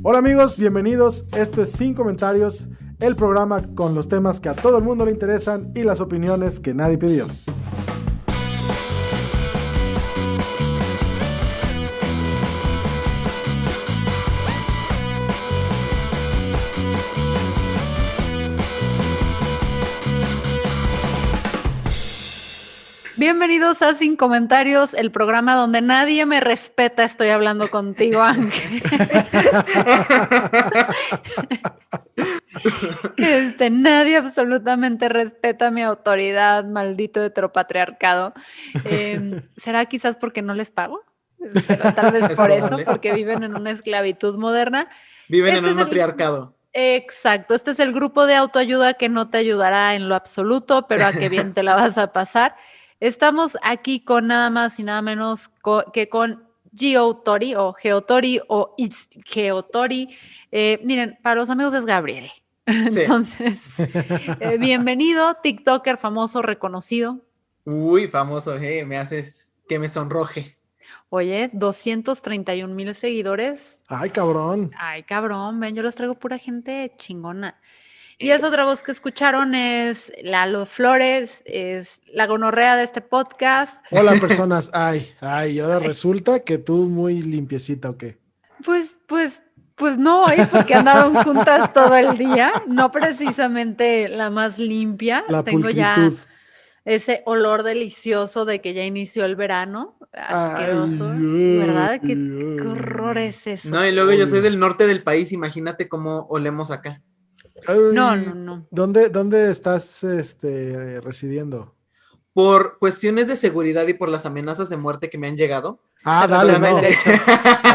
Hola amigos, bienvenidos. Esto es Sin Comentarios, el programa con los temas que a todo el mundo le interesan y las opiniones que nadie pidió. Bienvenidos a Sin Comentarios, el programa donde nadie me respeta. Estoy hablando contigo, Ángel. Nadie absolutamente respeta mi autoridad, maldito heteropatriarcado. ¿Será quizás porque no les pago? Tal vez por eso, porque viven en una esclavitud moderna. Viven en un matriarcado. Exacto, este es el grupo de autoayuda que no te ayudará en lo absoluto, pero a qué bien te la vas a pasar. Estamos aquí con nada más y nada menos que con Geotori o Geotori o Geotori. Miren, para los amigos es Gabriel. Sí. Entonces, bienvenido, TikToker famoso, reconocido. Uy, famoso, me haces que me sonroje. Oye, 231,000 seguidores. Ay, cabrón. Ay, cabrón, ven, yo los traigo pura gente chingona. Y esa otra voz que escucharon es Lalo Flores, es la gonorrea de este podcast. Hola personas, ay, y ahora resulta que tú muy limpiecita, ¿o qué? Pues no, porque andaron juntas todo el día, no precisamente la más limpia. La Tengo pulcritud. ya ese olor delicioso de que ya inició el verano, asqueroso, ¿verdad? ¿Qué horror es eso? No, y luego yo soy del norte del país, imagínate cómo olemos acá. Ay, No. ¿Dónde estás residiendo? Por cuestiones de seguridad y por las amenazas de muerte que me han llegado. Dale, no.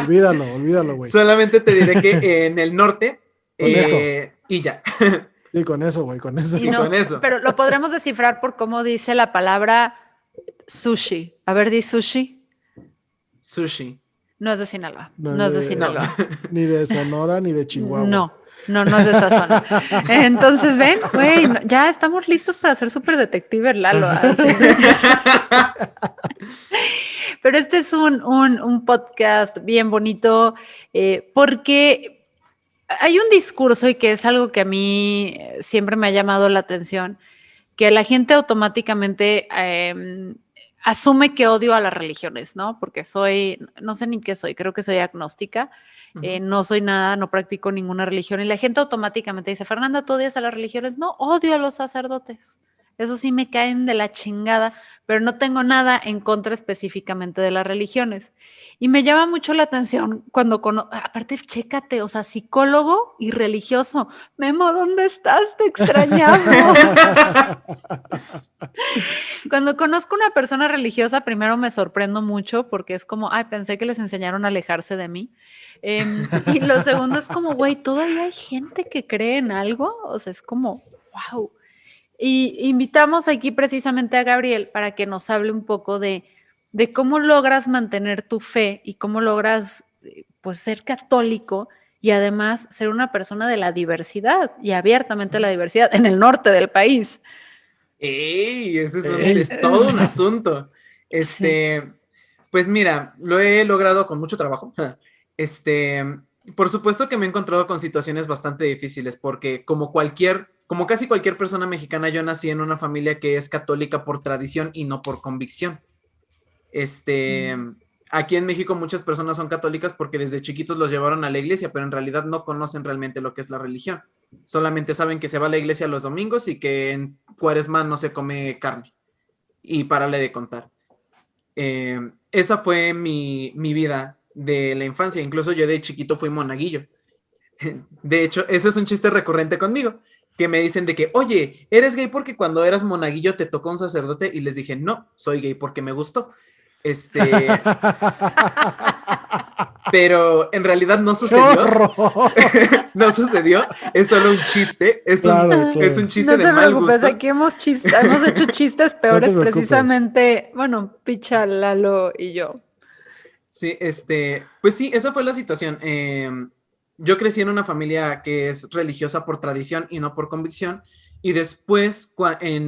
Olvídalo, güey. Solamente te diré que en el norte, Con eso. y ya. Sí, con eso, güey, con eso. Y con eso. Pero lo podremos descifrar por cómo dice la palabra sushi. A ver, di sushi. Sushi. No es de Sinaloa. No es de Sinaloa. Ni de Sonora, ni de Chihuahua. No es de esa zona. Entonces, ven, güey, ya estamos listos para ser súper detective, Lalo. Pero este es un podcast bien bonito porque hay un discurso y que es algo que a mí siempre me ha llamado la atención, que la gente automáticamente asume que odio a las religiones, ¿no? Porque no sé ni qué soy, creo que soy agnóstica. No soy nada, no practico ninguna religión y la gente automáticamente dice, Fernanda, ¿tú odias a las religiones? No, odio a los sacerdotes. Eso sí me caen de la chingada, pero no tengo nada en contra específicamente de las religiones. Y me llama mucho la atención cuando aparte, chécate, o sea, psicólogo y religioso. Memo, ¿dónde estás? Te extrañamos. Cuando conozco una persona religiosa, primero me sorprendo mucho porque es como, pensé que les enseñaron a alejarse de mí. Y lo segundo es como, güey, ¿todavía hay gente que cree en algo? O sea, es como, wow. Y invitamos aquí precisamente a Gabriel para que nos hable un poco de cómo logras mantener tu fe y cómo logras pues ser católico y además ser una persona de la diversidad y abiertamente la diversidad en el norte del país. Ese es todo un asunto. Pues mira, lo he logrado con mucho trabajo. Por supuesto que me he encontrado con situaciones bastante difíciles porque como casi cualquier persona mexicana, yo nací en una familia que es católica por tradición y no por convicción. Aquí en México muchas personas son católicas porque desde chiquitos los llevaron a la iglesia, pero en realidad no conocen realmente lo que es la religión. Solamente saben que se va a la iglesia los domingos y que en Cuaresma no se come carne. Y párale de contar. Esa fue mi vida de la infancia. Incluso yo de chiquito fui monaguillo. De hecho, ese es un chiste recurrente conmigo. Que me dicen de que, oye, ¿eres gay porque cuando eras monaguillo te tocó un sacerdote? Y les dije, no, soy gay porque me gustó. Pero en realidad no sucedió. No sucedió. Es solo un chiste. Es un chiste de mal gusto. No te preocupes, aquí hemos hecho chistes peores precisamente. Bueno, Picha, Lalo y yo. Sí, pues sí, esa fue la situación. Yo crecí en una familia que es religiosa por tradición y no por convicción. Y después,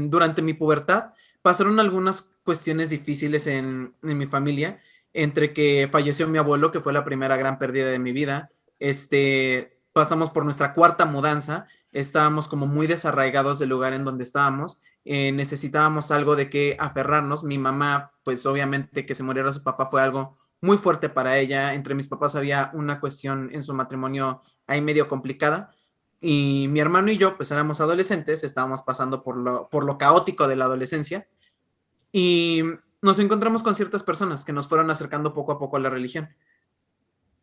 durante mi pubertad, pasaron algunas cuestiones difíciles en mi familia, entre que falleció mi abuelo, que fue la primera gran pérdida de mi vida, pasamos por nuestra cuarta mudanza, estábamos como muy desarraigados del lugar en donde estábamos, necesitábamos algo de qué aferrarnos. Mi mamá, pues obviamente que se muriera su papá fue algo muy fuerte para ella. Entre mis papás había una cuestión en su matrimonio ahí medio complicada. Y mi hermano y yo, pues éramos adolescentes, estábamos pasando por lo caótico de la adolescencia y nos encontramos con ciertas personas que nos fueron acercando poco a poco a la religión.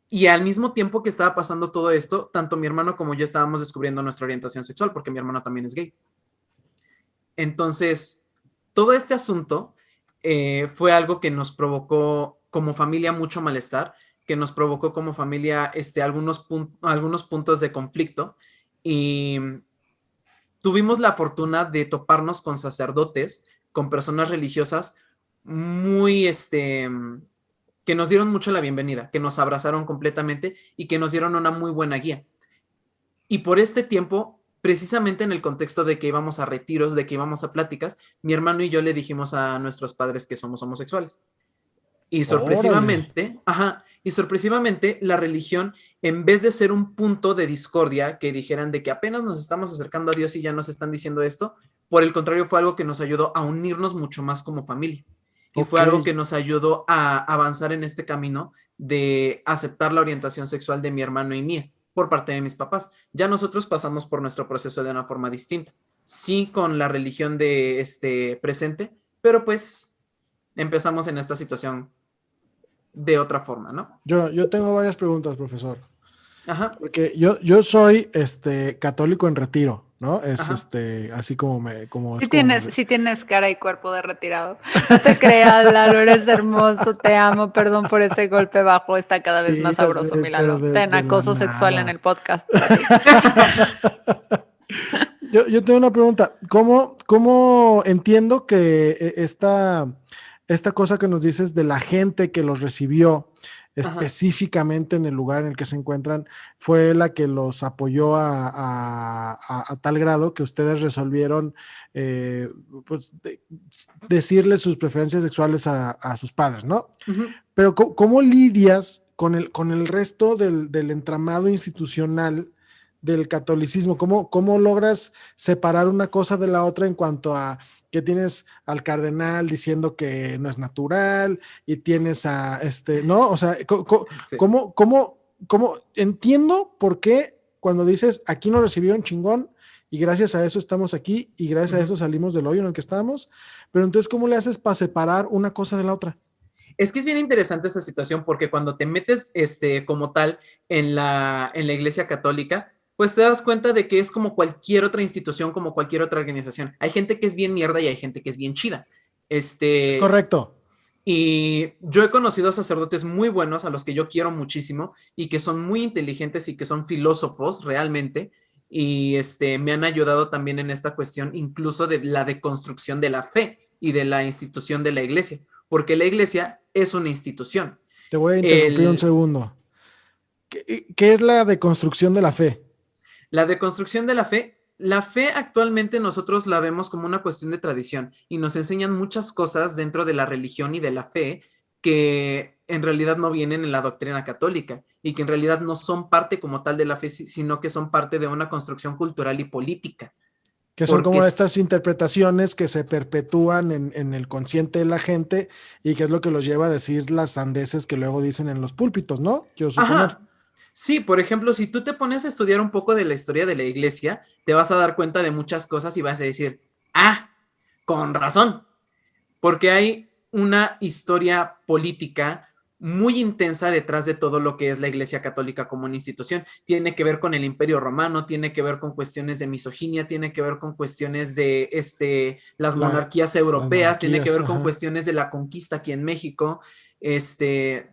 Y al mismo tiempo que estaba pasando todo esto, tanto mi hermano como yo estábamos descubriendo nuestra orientación sexual, porque mi hermano también es gay. Entonces, todo este asunto fue algo que nos provocó como familia mucho malestar, que nos provocó como familia algunos puntos de conflicto, y tuvimos la fortuna de toparnos con sacerdotes, con personas religiosas muy, que nos dieron mucho la bienvenida, que nos abrazaron completamente y que nos dieron una muy buena guía. Y por este tiempo, precisamente en el contexto de que íbamos a retiros, de que íbamos a pláticas, mi hermano y yo le dijimos a nuestros padres que somos homosexuales. Y sorpresivamente, la religión, en vez de ser un punto de discordia, que dijeran de que apenas nos estamos acercando a Dios y ya nos están diciendo esto, por el contrario, fue algo que nos ayudó a unirnos mucho más como familia. Y fue algo que nos ayudó a avanzar en este camino de aceptar la orientación sexual de mi hermano y mía, por parte de mis papás. Ya nosotros pasamos por nuestro proceso de una forma distinta. Sí, con la religión de presente, pero pues empezamos en esta situación de otra forma, ¿no? Yo tengo varias preguntas, profesor. Ajá. Porque yo soy católico en retiro, ¿no? Es Ajá. así como Sí tienes cara y cuerpo de retirado. No te creas, Lalo, eres hermoso, te amo, perdón por ese golpe bajo, está cada vez más sabroso, mi Lalo. Ten acoso sexual en el podcast. Yo tengo una pregunta. ¿Cómo entiendo que esta cosa que nos dices de la gente que los recibió específicamente en el lugar en el que se encuentran fue la que los apoyó a tal grado que ustedes resolvieron pues, decirles sus preferencias sexuales a sus padres, ¿no? Uh-huh. Pero ¿cómo lidias con el resto del entramado institucional del catolicismo? ¿Cómo logras separar una cosa de la otra en cuanto a que tienes al cardenal diciendo que no es natural y tienes a ¿no? O sea, Sí. ¿cómo entiendo por qué cuando dices aquí nos recibieron chingón y gracias a eso estamos aquí y gracias a eso salimos del hoyo en el que estábamos, pero entonces ¿cómo le haces para separar una cosa de la otra? Es que es bien interesante esta situación porque cuando te metes como tal en la Iglesia Católica, pues te das cuenta de que es como cualquier otra institución, como cualquier otra organización. Hay gente que es bien mierda y hay gente que es bien chida. Es correcto. Y yo he conocido a sacerdotes muy buenos, a los que yo quiero muchísimo y que son muy inteligentes y que son filósofos realmente. Y me han ayudado también en esta cuestión, incluso de la deconstrucción de la fe y de la institución de la iglesia, porque la iglesia es una institución. Te voy a interrumpir un segundo. ¿Qué es la deconstrucción de la fe? La deconstrucción de la fe actualmente nosotros la vemos como una cuestión de tradición y nos enseñan muchas cosas dentro de la religión y de la fe que en realidad no vienen en la doctrina católica y que en realidad no son parte como tal de la fe, sino que son parte de una construcción cultural y política. Que son como estas interpretaciones que se perpetúan en el consciente de la gente y que es lo que los lleva a decir las sandeces que luego dicen en los púlpitos, ¿no? Quiero suponer. Ajá. Sí, por ejemplo, si tú te pones a estudiar un poco de la historia de la iglesia, te vas a dar cuenta de muchas cosas y vas a decir, con razón, porque hay una historia política muy intensa detrás de todo lo que es la Iglesia Católica como una institución. Tiene que ver con el Imperio Romano, tiene que ver con cuestiones de misoginia, tiene que ver con cuestiones de las monarquías europeas, tiene que ver con cuestiones de la conquista aquí en México.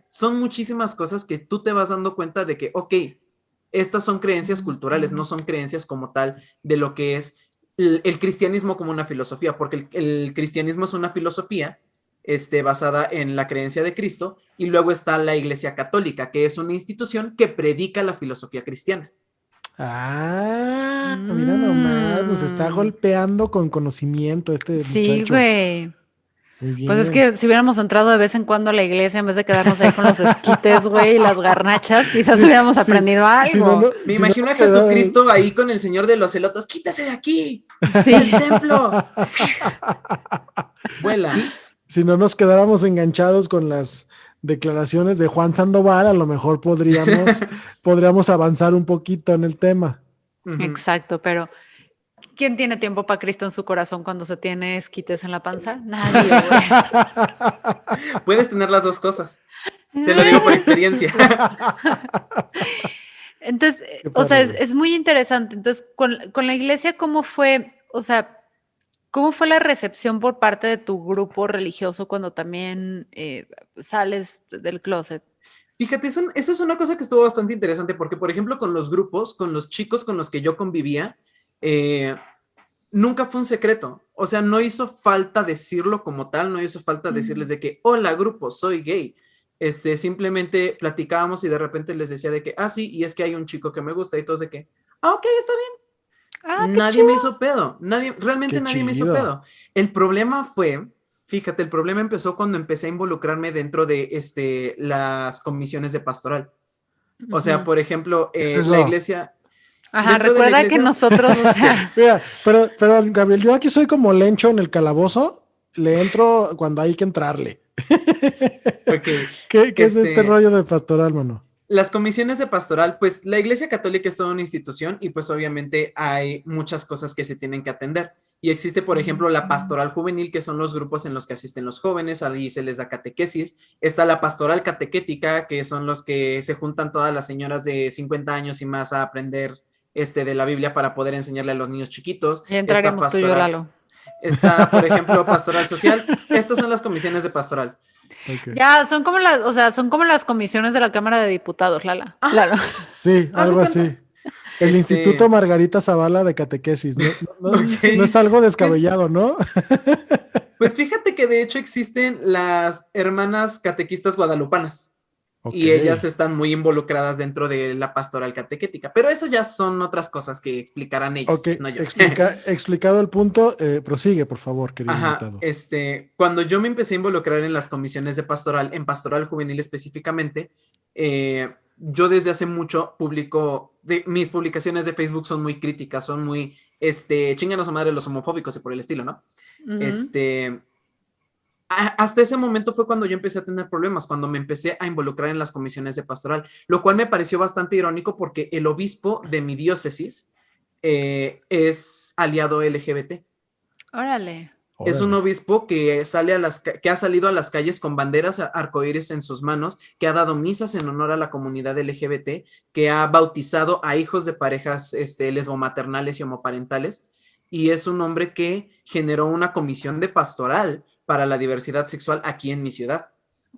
Son muchísimas cosas que tú te vas dando cuenta de que, ok, estas son creencias culturales, no son creencias como tal de lo que es el cristianismo como una filosofía, porque el cristianismo es una filosofía basada en la creencia de Cristo, y luego está la Iglesia Católica, que es una institución que predica la filosofía cristiana. Mira nomás, nos está golpeando con conocimiento este muchacho. Sí, güey. Muy bien. Pues es que si hubiéramos entrado de vez en cuando a la iglesia en vez de quedarnos ahí con los esquites, güey, y las garnachas, quizás hubiéramos aprendido algo. Me imagino a Jesucristo ahí con el señor de los elotos. ¡Quítase de aquí! Sí. ¡El templo! Vuela. Si no nos quedáramos enganchados con las declaraciones de Juan Sandoval, a lo mejor podríamos avanzar un poquito en el tema. Exacto, pero ¿quién tiene tiempo para Cristo en su corazón cuando se tiene esquites en la panza? Nadie, güey. Puedes tener las dos cosas. Te lo digo por experiencia. Entonces, o sea, es muy interesante. Entonces, con la iglesia, ¿cómo fue? O sea, ¿cómo fue la recepción por parte de tu grupo religioso cuando también sales del closet? Fíjate, eso es una cosa que estuvo bastante interesante porque, por ejemplo, con los grupos, con los chicos con los que yo convivía, nunca fue un secreto. O sea, no hizo falta decirlo como tal, no hizo falta decirles de que, hola grupo, soy gay. Simplemente platicábamos y de repente les decía de que, sí, y es que hay un chico que me gusta y todos de que, ok, está bien. Nadie me hizo pedo, realmente nadie me hizo pedo. El problema fue, fíjate, el problema empezó cuando empecé a involucrarme dentro de las comisiones de pastoral. O sea, por ejemplo, la iglesia... Ajá, recuerda que nosotros... O sea... Mira, pero Gabriel, yo aquí soy como Lencho en el calabozo, le entro cuando hay que entrarle. Okay. ¿Qué es este rollo de pastoral, mano? Las comisiones de pastoral, pues la Iglesia Católica es toda una institución y pues obviamente hay muchas cosas que se tienen que atender. Y existe, por ejemplo, la pastoral juvenil, que son los grupos en los que asisten los jóvenes, ahí se les da catequesis. Está la pastoral catequética, que son los que se juntan todas las señoras de 50 años y más a aprender de la Biblia para poder enseñarle a los niños chiquitos. Y entraremos tú y yo, Lalo. Está, por ejemplo, pastoral social. Estas son las comisiones de pastoral. Okay. Ya, son como las comisiones de la Cámara de Diputados, Lalo. Sí, algo así. El Instituto Margarita Zavala de Catequesis. No es algo descabellado, ¿no? Pues fíjate que de hecho existen las hermanas catequistas guadalupanas. Y ellas están muy involucradas dentro de la pastoral catequética. Pero eso ya son otras cosas que explicarán ellas, no yo. Explicado el punto, prosigue, por favor, querido invitado. Cuando yo me empecé a involucrar en las comisiones de pastoral, en pastoral juvenil específicamente, yo desde hace mucho mis publicaciones de Facebook son muy críticas, son muy, chingan a su madre los homofóbicos y por el estilo, ¿no? Hasta ese momento fue cuando yo empecé a tener problemas, cuando me empecé a involucrar en las comisiones de pastoral, lo cual me pareció bastante irónico porque el obispo de mi diócesis es aliado LGBT. Órale. Es un obispo que ha salido a las calles con banderas arcoíris en sus manos, que ha dado misas en honor a la comunidad LGBT, que ha bautizado a hijos de parejas lesbomaternales y homoparentales, y es un hombre que generó una comisión de pastoral para la diversidad sexual aquí en mi ciudad.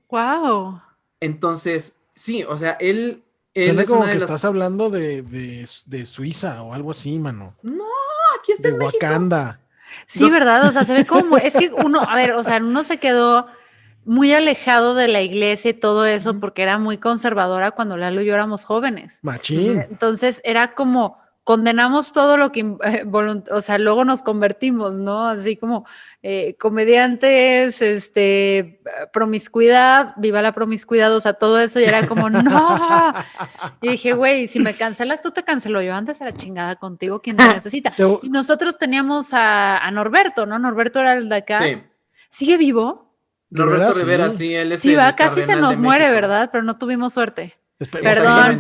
¡Wow! Entonces, sí, o sea, él es como que estás hablando de Suiza o algo así, mano. No, aquí está en México. De Wakanda. Sí, ¿verdad? O sea, se ve como, es que uno se quedó muy alejado de la iglesia y todo eso porque era muy conservadora cuando Lalo y yo éramos jóvenes. Machín. Entonces era como, condenamos todo lo que, o sea, luego nos convertimos, ¿no? Así como comediantes, promiscuidad, viva la promiscuidad, o sea, todo eso y era como, no. Y dije, güey, si me cancelas, tú te cancelo yo antes a la chingada contigo, ¿quién te necesita? Y nosotros teníamos a Norberto, ¿no? Norberto era el de acá. Sí. ¿Sigue vivo? Norberto Rivera, sí, él es sí, casi se nos muere, ¿verdad? Pero no tuvimos suerte. Perdón.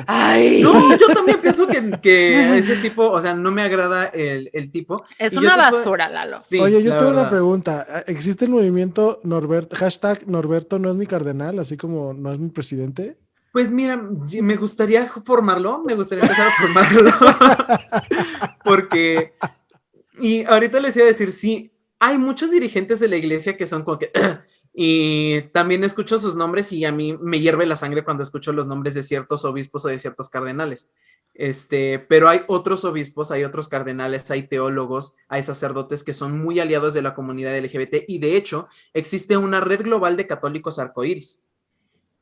Ay. No, yo también pienso que ese tipo, o sea, no me agrada el tipo. Es una basura, Lalo. Sí, oye, yo tengo una pregunta. ¿Existe el movimiento hashtag Norberto no es mi cardenal, así como no es mi presidente? Pues mira, me gustaría formarlo, me gustaría empezar a formarlo. Porque, y ahorita les iba a decir, sí, hay muchos dirigentes de la iglesia que son como que... Y también escucho sus nombres y a mí me hierve la sangre cuando escucho los nombres de ciertos obispos o de ciertos cardenales. Pero hay otros obispos, hay otros cardenales, hay teólogos, hay sacerdotes que son muy aliados de la comunidad LGBT y de hecho existe una red global de católicos arcoíris,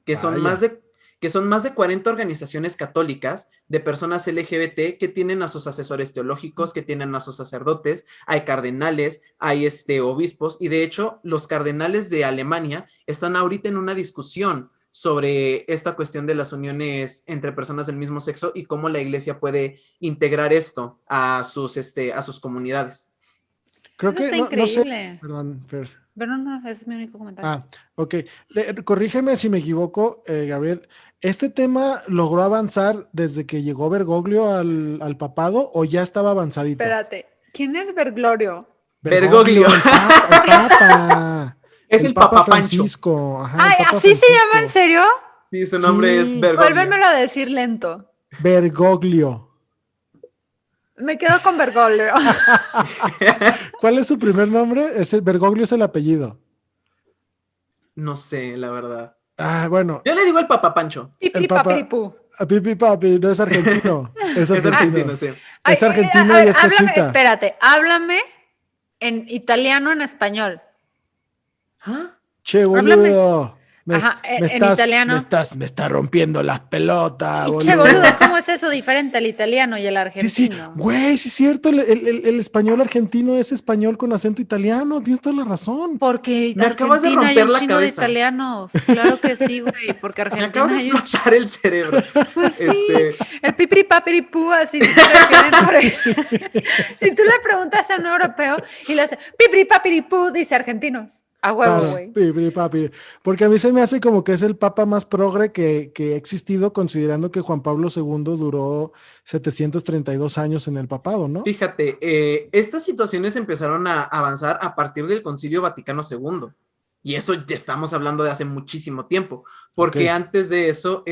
que son más de que son más de 40 organizaciones católicas de personas LGBT que tienen a sus asesores teológicos, que tienen a sus sacerdotes, hay cardenales, hay obispos, y de hecho los cardenales de Alemania están ahorita en una discusión sobre esta cuestión de las uniones entre personas del mismo sexo y cómo la iglesia puede integrar esto a sus comunidades. Creo Eso que está no sé. increíble. Perdón, Fer. Pero no, ese es mi único comentario. Ok. Corrígeme si me equivoco, Gabriel. ¿Este tema logró avanzar desde que llegó Bergoglio al papado o ya estaba avanzadito? Espérate, ¿quién es Bergoglio? Bergoglio. El Papa. Es el Papa Francisco. Ajá, Ay, el Papa ¿así se Francisco. llama en serio? Sí, su nombre es Sí. Bergoglio. Vuélvemelo a decir lento. Bergoglio. Me quedo con Bergoglio. ¿Cuál es su primer nombre? Bergoglio es el apellido. No sé, la verdad. Bueno. Yo le digo el Papa Pancho. Pipri Papa- papiripú. Pipi papi, no es argentino. Es Es argentino, sí. Es argentino a ver, y es háblame, jesuita. espérate, háblame en italiano, en español. ¿Ah? Che, Háblame. boludo. Ajá, en italiano. Me está rompiendo las pelotas, Y che, boludo, ¿cómo es eso diferente el italiano y el Sí, sí, argentino? güey, sí es cierto, el español argentino es español con acento italiano, tienes toda la razón. Porque Me acabas de Argentina hay romper un la chingo de italianos. italianos. Claro que sí, güey, porque Me Argentina acabas de hay un explotar el cerebro. Pues sí, el pipri papiripú, así se refieren Si tú le preguntas a un europeo y le hace pipri papiripú, dice argentinos. A huevo, Claro, güey. pipi, papi. Porque a mí se me hace como que es el papa más progre que ha existido, considerando que Juan Pablo II duró 732 años en el papado, ¿no? Fíjate, estas situaciones empezaron a avanzar a partir del Concilio Vaticano II. Y eso ya estamos hablando de hace muchísimo tiempo. Porque Ok. antes de eso,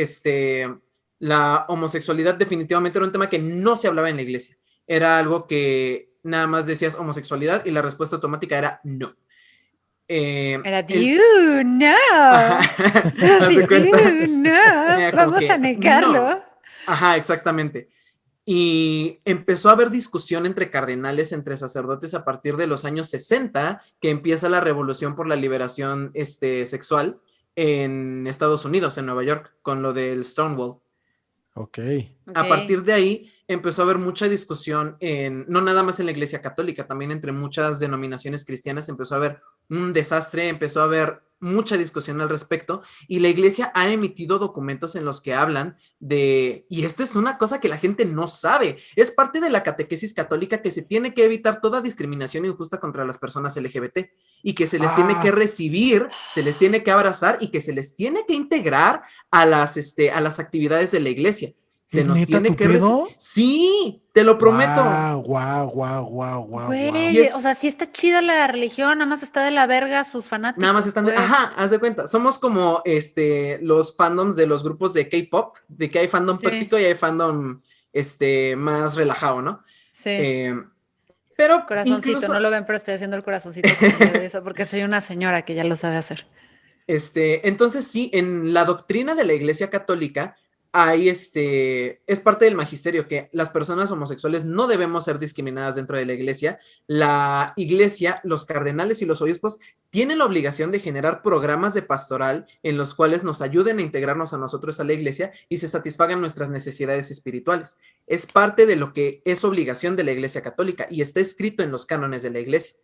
la homosexualidad definitivamente era un tema que no se hablaba en la iglesia. Era algo que nada más decías homosexualidad y la respuesta automática era no. Era no. Haz Sí, de cuenta. no. Como Vamos que a negarlo. no. Ajá, exactamente. Y empezó a haber discusión entre cardenales, entre sacerdotes a partir de los años 60, que empieza la revolución por la liberación sexual en Estados Unidos, en Nueva York, con lo del Stonewall. Ok. A partir de ahí empezó a haber mucha discusión no nada más en la iglesia católica, también entre muchas denominaciones cristianas empezó a haber un desastre, empezó a haber mucha discusión al respecto y la iglesia ha emitido documentos en los que hablan y esto es una cosa que la gente no sabe, es parte de la catequesis católica que se tiene que evitar toda discriminación injusta contra las personas LGBT y que se les tiene que recibir, se les tiene que abrazar y que se les tiene que integrar a las actividades de la iglesia. Se ¿Es nos neta tiene tu que pedo? Sí, te lo prometo. Guau. Güey, o sea, sí está chida la religión, nada más está de la verga sus fanáticos. Nada más están ajá, haz de cuenta. Somos como los fandoms de los grupos de K-pop, de que hay fandom tóxico y hay fandom más relajado, ¿no? Sí. Pero corazoncito, incluso, no lo ven, pero estoy haciendo el corazoncito de eso porque soy una señora que ya lo sabe hacer. Entonces sí, en la doctrina de la Iglesia Católica hay es parte del magisterio que las personas homosexuales no debemos ser discriminadas dentro de la iglesia. La iglesia, los cardenales y los obispos tienen la obligación de generar programas de pastoral en los cuales nos ayuden a integrarnos a nosotros a la iglesia y se satisfagan nuestras necesidades espirituales. Es parte de lo que es obligación de la Iglesia Católica y está escrito en los cánones de la iglesia,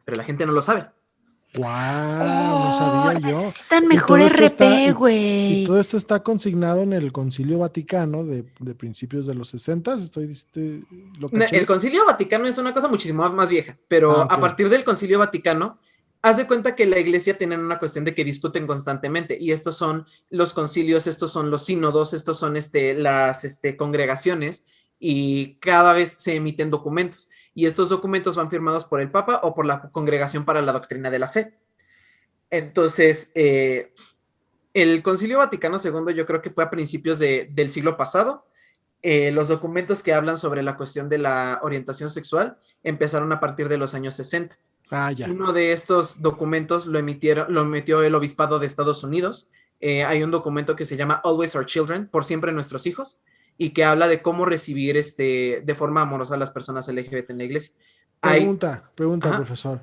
pero la gente no lo sabe. Wow, no sabía yo. Necesitan mejor RP, güey. Y todo esto está consignado en el Concilio Vaticano de principios de los 60. El Concilio Vaticano es una cosa muchísimo más vieja, pero a partir del Concilio Vaticano, haz de cuenta que la iglesia tiene una cuestión de que discuten constantemente, y estos son los concilios, estos son los sínodos, estos son las congregaciones, y cada vez se emiten documentos. Y estos documentos van firmados por el Papa o por la Congregación para la Doctrina de la Fe. Entonces, el Concilio Vaticano II yo creo que fue a principios del siglo pasado. Los documentos que hablan sobre la cuestión de la orientación sexual empezaron a partir de los años 60. Ya. Uno de estos documentos lo emitió el Obispado de Estados Unidos. Hay un documento que se llama Always Our Children, por siempre nuestros hijos, y que habla de cómo recibir de forma amorosa a las personas LGBT en la iglesia. Pregunta, profesor.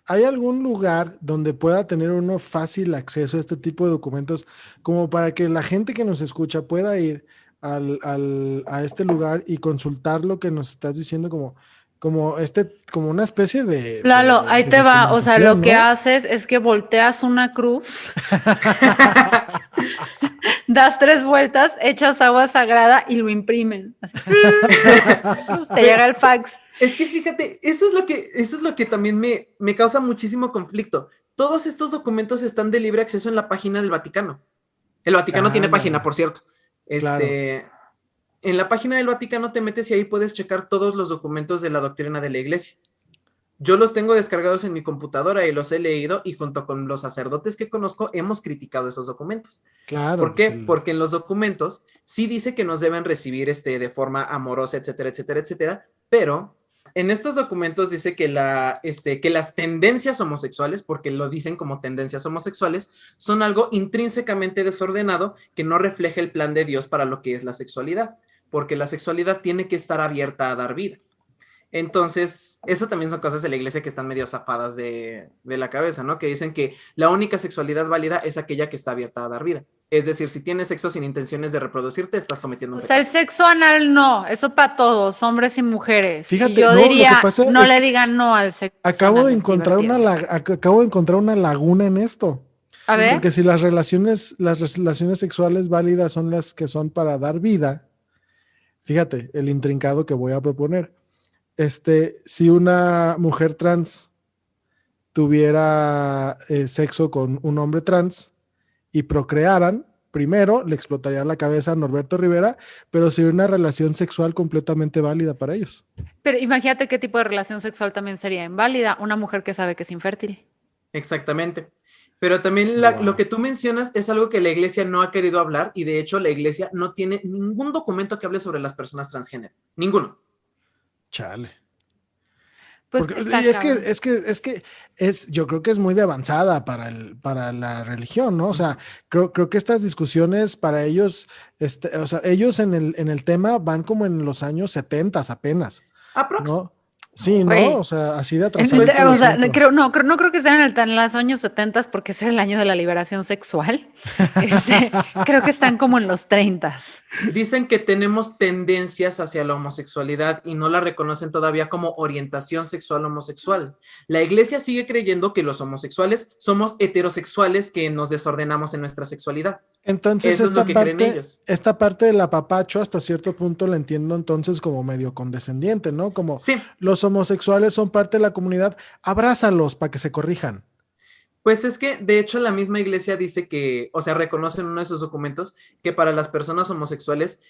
¿hay algún lugar donde pueda tener uno fácil acceso a este tipo de documentos como para que la gente que nos escucha pueda ir a este lugar y consultar lo que nos estás diciendo como una especie Lalo, ahí de te va. O sea, lo documentación, que ¿no? haces es que volteas una cruz, das 3 vueltas, echas agua sagrada y lo imprimen. Así. Te llega el fax. Es que fíjate, eso es lo que también me causa muchísimo conflicto. Todos estos documentos están de libre acceso en la página del Vaticano. El Vaticano tiene página, por cierto. Claro. En la página del Vaticano te metes y ahí puedes checar todos los documentos de la doctrina de la iglesia. Yo los tengo descargados en mi computadora y los he leído y junto con los sacerdotes que conozco hemos criticado esos documentos. Claro. ¿Por qué? Porque en los documentos sí dice que nos deben recibir de forma amorosa, etcétera, etcétera, etcétera, pero en estos documentos dice que las tendencias homosexuales, porque lo dicen como tendencias homosexuales, son algo intrínsecamente desordenado que no refleja el plan de Dios para lo que es la sexualidad, porque la sexualidad tiene que estar abierta a dar vida. Entonces, eso también son cosas de la iglesia que están medio zafadas de la cabeza, ¿no? Que dicen que la única sexualidad válida es aquella que está abierta a dar vida. Es decir, si tienes sexo sin intenciones de reproducirte, estás cometiendo un pecado. O sea, el sexo anal no, eso para todos, hombres y mujeres. Fíjate, y yo no, diría, lo que pasa no es le que digan no al sexo acabo anal. de encontrar una laguna en esto. A ver. Porque si las relaciones sexuales válidas son las que son para dar vida, fíjate, el intrincado que voy a proponer. Si una mujer trans tuviera sexo con un hombre trans y procrearan, primero le explotaría la cabeza a Norberto Rivera, pero sería una relación sexual completamente válida para ellos. Pero imagínate qué tipo de relación sexual también sería inválida, una mujer que sabe que es infértil. Exactamente. Pero también lo que tú mencionas es algo que la iglesia no ha querido hablar y de hecho la iglesia no tiene ningún documento que hable sobre las personas transgénero. Ninguno. Chale. Pues porque, yo creo que es muy de avanzada para la religión, ¿no? O sea, creo que estas discusiones para ellos, o sea, ellos en el tema van como en los años 70 apenas, ¿no? Sí, ¿no? Oye, o sea, así de atrasado. O sea, no creo que estén en los años 70 porque es el año de la liberación sexual. Creo que están como en los 30. Dicen que tenemos tendencias hacia la homosexualidad y no la reconocen todavía como orientación sexual homosexual. La iglesia sigue creyendo que los homosexuales somos heterosexuales que nos desordenamos en nuestra sexualidad. Entonces, eso es lo que creen ellos. Esta parte del apapacho hasta cierto punto la entiendo entonces como medio condescendiente, ¿no? Como sí. Los homosexuales son parte de la comunidad, abrázalos para que se corrijan. Pues es que, de hecho, la misma iglesia dice que, o sea, reconoce en uno de sus documentos que para las personas homosexuales,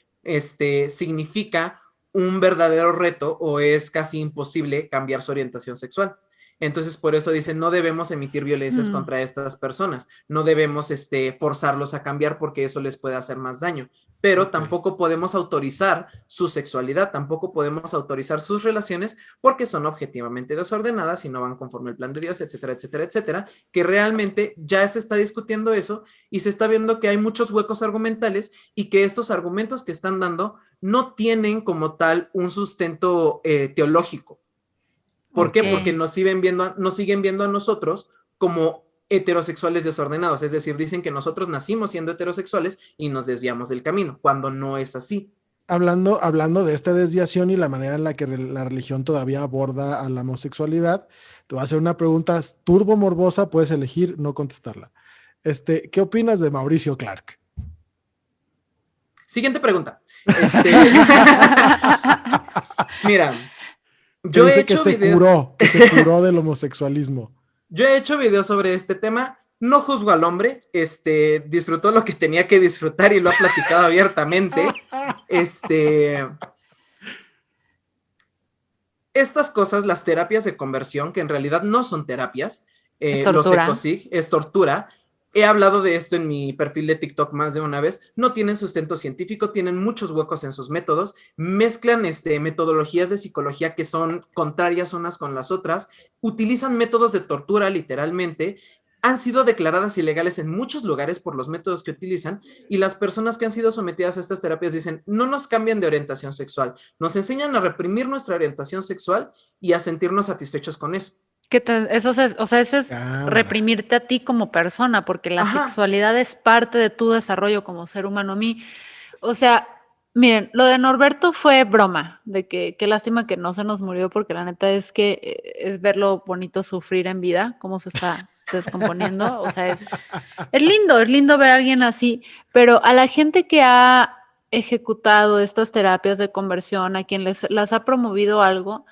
significa un verdadero reto o es casi imposible cambiar su orientación sexual. Entonces, por eso dicen, no debemos emitir violencias contra estas personas, no debemos forzarlos a cambiar porque eso les puede hacer más daño, pero tampoco podemos autorizar su sexualidad, tampoco podemos autorizar sus relaciones porque son objetivamente desordenadas y no van conforme al plan de Dios, etcétera, etcétera, etcétera, que realmente ya se está discutiendo eso y se está viendo que hay muchos huecos argumentales y que estos argumentos que están dando no tienen como tal un sustento teológico. ¿Por qué? Porque nos siguen viendo a nosotros como heterosexuales desordenados, es decir, dicen que nosotros nacimos siendo heterosexuales y nos desviamos del camino, cuando no es así. Hablando de esta desviación y la manera en la que la religión todavía aborda a la homosexualidad, te voy a hacer una pregunta turbo morbosa, puedes elegir no contestarla. ¿Qué opinas de Mauricio Clark? Siguiente pregunta. Mira, yo he hecho videos... que se curó del homosexualismo. Yo he hecho videos sobre este tema, no juzgo al hombre, disfrutó lo que tenía que disfrutar y lo ha platicado abiertamente. Estas cosas, las terapias de conversión, que en realidad no son terapias, los ecosig, es tortura. He hablado de esto en mi perfil de TikTok más de una vez. No tienen sustento científico, tienen muchos huecos en sus métodos, mezclan metodologías de psicología que son contrarias unas con las otras, utilizan métodos de tortura literalmente, han sido declaradas ilegales en muchos lugares por los métodos que utilizan y las personas que han sido sometidas a estas terapias dicen, no nos cambian de orientación sexual, nos enseñan a reprimir nuestra orientación sexual y a sentirnos satisfechos con eso. O sea, eso es Cámara. reprimirte a ti como persona, porque la Ajá. sexualidad es parte de tu desarrollo como ser humano. A mí, o sea, miren, lo de Norberto fue broma, de que qué lástima que no se nos murió, porque la neta es que es verlo bonito sufrir en vida, cómo se está descomponiendo. O sea, es lindo ver a alguien así, pero a la gente que ha ejecutado estas terapias de conversión, a quien las ha promovido algo,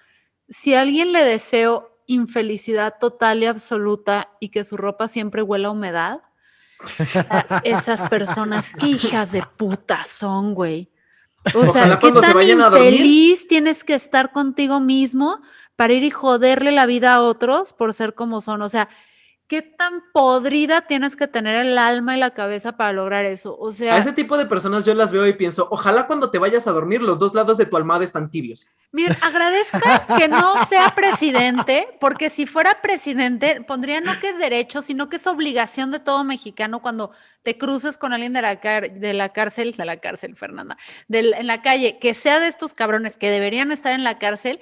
si a alguien le deseo infelicidad total y absoluta y que su ropa siempre huela a humedad, a esas personas, qué hijas de puta son, güey. O sea, Ojalá qué cuando se tan vayan a dormir, infeliz tienes que estar contigo mismo para ir y joderle la vida a otros por ser como son. O sea, qué tan podrida tienes que tener el alma y la cabeza para lograr eso. O a ese sea, tipo de personas yo las veo y pienso, ojalá cuando te vayas a dormir los dos lados de tu almohada están tibios. miren, agradezca que no sea presidente, porque si fuera presidente, pondría no que es derecho, sino que es obligación de todo mexicano cuando te cruces con alguien de la cárcel, Fernanda, en la calle, que sea de estos cabrones que deberían estar en la cárcel,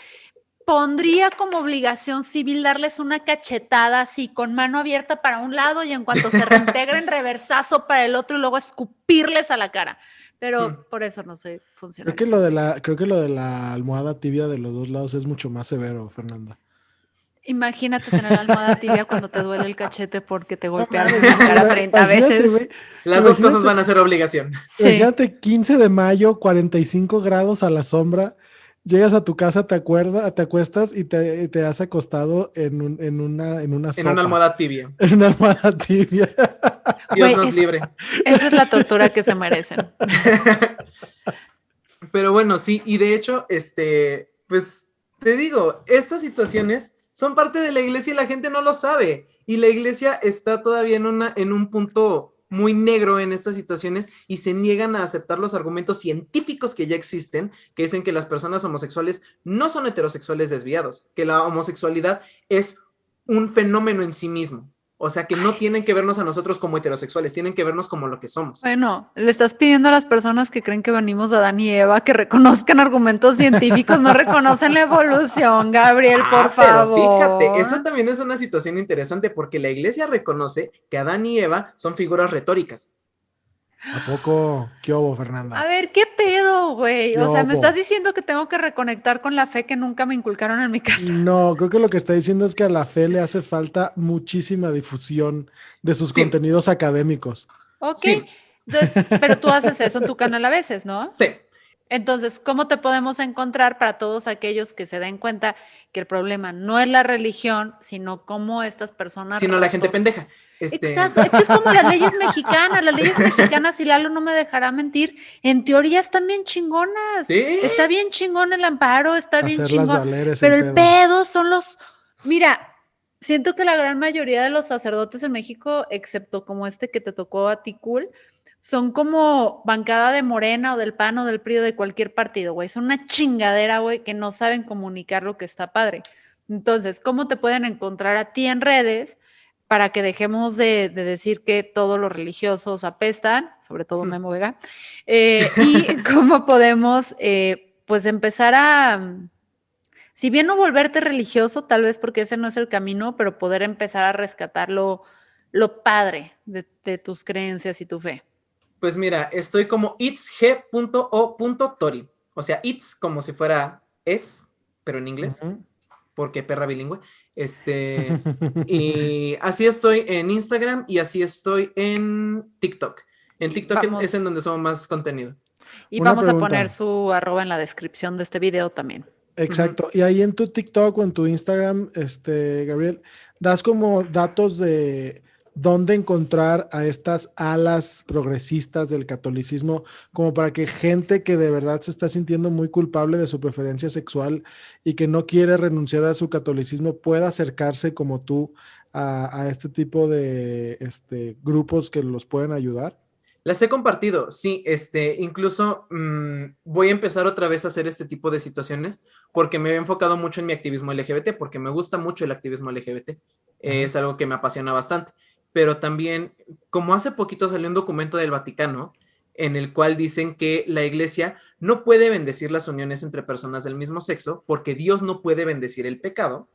pondría como obligación civil darles una cachetada así, con mano abierta para un lado y en cuanto se reintegren, reversazo para el otro y luego escupirles a la cara. Pero por eso no soy Creo funcionario. que creo que lo de la almohada tibia de los dos lados es mucho más severo, Fernanda. Imagínate tener la almohada tibia cuando te duele el cachete porque te No golpearon mames, en la cara 30 imagínate, veces. güey. Las dos cosas Imagínate, van a ser obligación. Sí. imagínate 15 de mayo, 45 grados a la sombra. Llegas a tu casa, te acuestas y te has acostado en una En una sopa, almohada tibia. en una almohada tibia. Dios Güey, nos libre. esa es la tortura que se merecen. Pero bueno, sí, y de hecho, pues te digo, estas situaciones son parte de la iglesia y la gente no lo sabe. Y la iglesia está todavía en un punto muy negro en estas situaciones y se niegan a aceptar los argumentos científicos que ya existen, que dicen que las personas homosexuales no son heterosexuales desviados, que la homosexualidad es un fenómeno en sí mismo. O sea, que no tienen que vernos a nosotros como heterosexuales, tienen que vernos como lo que somos. Bueno, le estás pidiendo a las personas que creen que venimos de Adán y Eva que reconozcan argumentos científicos, no reconocen la evolución, Gabriel, por Pero favor. fíjate, eso también es una situación interesante porque la iglesia reconoce que Adán y Eva son figuras retóricas. ¿A poco? ¿Qué hubo, A Fernanda? ver, ¿qué pedo, güey? ¿Qué O sea, me estás hubo? diciendo que tengo que reconectar con la fe que nunca me inculcaron en mi casa. No, creo que lo que está diciendo es que a la fe le hace falta muchísima difusión de sus Sí, contenidos académicos. Ok, sí, entonces, pero tú haces eso en tu canal a veces, ¿no? sí. Entonces, ¿cómo te podemos encontrar para todos aquellos que se den cuenta que el problema no es la religión, sino cómo estas personas Sino la gente retorcen? pendeja. Exacto, es que es como las leyes mexicanas, y Lalo no me dejará mentir, en teoría están bien chingonas, Sí, está bien chingón el amparo, está bien Hacerlas chingón, valer es pero el el pedo. pedo son mira, siento que la gran mayoría de los sacerdotes en México, excepto como este que te tocó a ti, cool, son como bancada de Morena o del PAN o del PRI o de cualquier partido, güey. Son una chingadera, güey, que no saben comunicar lo que está padre. Entonces, ¿cómo te pueden encontrar a ti en redes para que dejemos de decir que todos los religiosos apestan, sobre todo Memo Vega? Y cómo podemos, pues, empezar si bien no volverte religioso, tal vez porque ese no es el camino, pero poder empezar a rescatar lo padre de tus creencias y tu fe. pues mira, estoy como itsg.o.tori. O sea, it's como si fuera es, pero en inglés, Ujú. porque perra bilingüe. Y así estoy en Instagram y así estoy en TikTok. En Y TikTok es en donde subo más contenido. Una vamos a poner pregunta. su arroba en la descripción de este video también. Ujú. Exacto. Y ahí en tu TikTok o en tu Instagram, Gabriel, das como datos de dónde encontrar a estas alas progresistas del catolicismo, como para que gente que de verdad se está sintiendo muy culpable de su preferencia sexual y que no quiere renunciar a su catolicismo pueda acercarse como tú a este tipo de grupos que los pueden ayudar. Las he compartido, sí, incluso voy a empezar otra vez a hacer este tipo de situaciones porque me he enfocado mucho en mi activismo LGBT, porque me gusta mucho el activismo LGBT, es algo que me apasiona bastante, pero también, como hace poquito salió un documento del Vaticano en el cual dicen que la iglesia no puede bendecir las uniones entre personas del mismo sexo porque Dios no puede bendecir el pecado,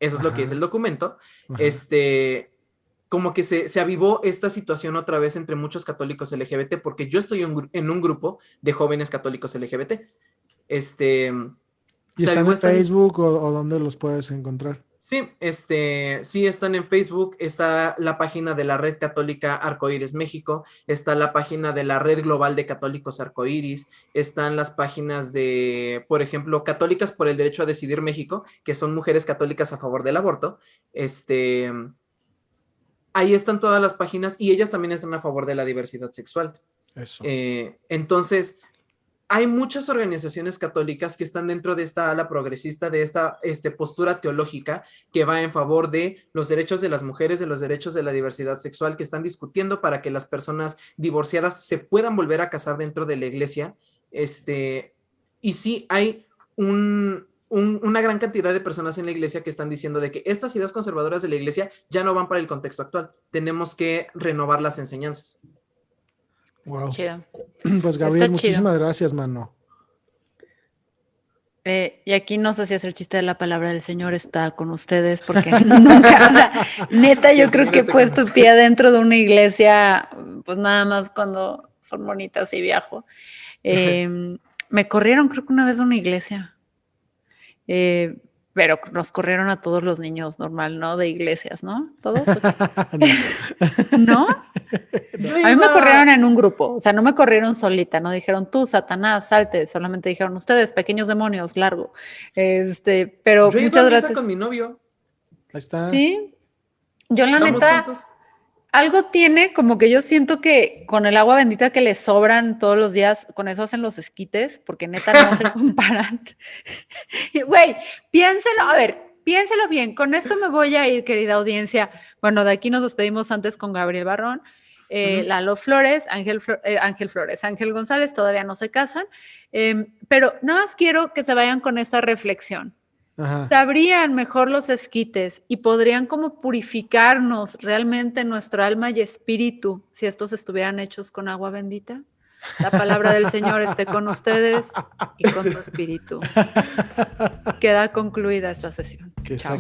Eso es lo que Ajá. es el documento. Ajá. Como que se avivó esta situación otra vez entre muchos católicos LGBT, porque yo estoy en un grupo de jóvenes católicos LGBT. ¿Y Se están avivó en esta Facebook o dónde los puedes encontrar? Sí, sí están en Facebook, está la página de la Red Católica Arcoíris México, está la página de la Red Global de Católicos Arcoíris, están las páginas de, por ejemplo, Católicas por el Derecho a Decidir México, que son mujeres católicas a favor del aborto. Ahí están todas las páginas y ellas también están a favor de la diversidad sexual. Eso. Entonces, hay muchas organizaciones católicas que están dentro de esta ala progresista, de esta postura teológica que va en favor de los derechos de las mujeres, de los derechos de la diversidad sexual, que están discutiendo para que las personas divorciadas se puedan volver a casar dentro de la iglesia. Y sí, hay una gran cantidad de personas en la iglesia que están diciendo de que estas ideas conservadoras de la iglesia ya no van para el contexto actual. Tenemos que renovar las enseñanzas. Wow. Chido. Pues Gabriel, Está muchísimas chido. gracias, mano. Y aquí no sé si hacer chiste de la palabra del Señor está con ustedes, porque nunca, o sea, neta, yo creo que he puesto pie dentro de una iglesia, pues nada más cuando son bonitas y viajo. Me corrieron, creo que una vez de una iglesia, pero nos corrieron a todos los niños normal, ¿no? De iglesias, ¿no? ¿Todos? ¿No? A mí me corrieron en un grupo, o sea, no me corrieron solita, no dijeron tú, Satanás, salte, solamente dijeron ustedes, pequeños demonios, largo. Pero yo muchas gracias. Con mi novio. Ahí está. Sí, yo la Vamos neta, juntos. algo tiene como que yo siento que con el agua bendita que les sobran todos los días, con eso hacen los esquites, porque neta no se comparan. Güey, piénselo, a ver, piénselo bien, con esto me voy a ir, querida audiencia. Bueno, de aquí nos despedimos antes con Gabriel Barrón. Lalo Flores, Ángel Flores, Ángel González, todavía no se casan, pero nada más quiero que se vayan con esta reflexión. Ajá. Sabrían mejor los esquites y podrían como purificarnos realmente nuestra alma y espíritu si estos estuvieran hechos con agua bendita. La palabra del Señor esté con ustedes y con tu espíritu. Queda concluida esta sesión. Que Chao.